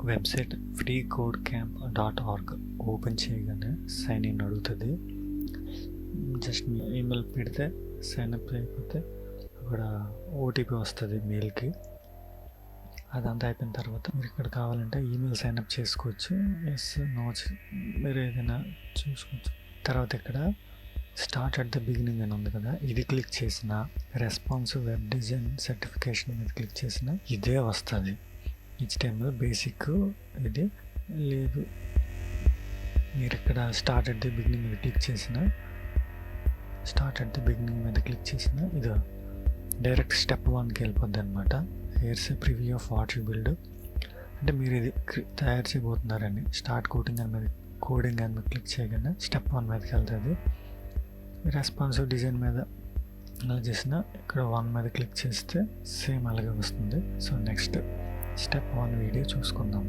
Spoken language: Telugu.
వెబ్సైట్ freeCodeCamp.org ఓపెన్ చేయగానే సైన్ ఇన్ అడుగుతుంది. జస్ట్ మీ ఈమెయిల్ పెడితే సైన్ అప్ అయిపోతే అక్కడ ఓటీపీ వస్తుంది మెయిల్కి. అదంతా అయిపోయిన తర్వాత మీరు ఇక్కడ కావాలంటే ఈమెయిల్ సైన్ అప్ చేసుకోవచ్చు. ఎస్ నో మీరు ఏదైనా చూసుకోవచ్చు. తర్వాత ఇక్కడ స్టార్ట్ అట్ ద బిగినింగ్ అని ఉంది కదా, ఇది క్లిక్ చేసిన రెస్పాన్సివ్ వెబ్ డిజైన్ సర్టిఫికేషన్ మీద క్లిక్ చేసిన ఇదే వస్తుంది. HTML బేసిక్ ఇది లేదు. మీరు ఇక్కడ స్టార్ట్ అట్ ది బిగినింగ్ మీద క్లిక్ చేసిన ఇది డైరెక్ట్ స్టెప్ 1కి వెళ్ళిపోద్ది అనమాట. Here's a preview of what you build. అంటే మీరు ఇది తయారు చేయబోతున్నారని స్టార్ట్ కోడింగ్ అని మీద క్లిక్ చేయగానే స్టెప్ 1 మీదకి వెళ్తుంది. రెస్పాన్సివ్ డిజైన్ మీద అలా చేసిన ఇక్కడ 1 మీద క్లిక్ చేస్తే సేమ్ అలాగే వస్తుంది. సో నెక్స్ట్ స్టెప్ 1 వీడియో చూసుకుందాం.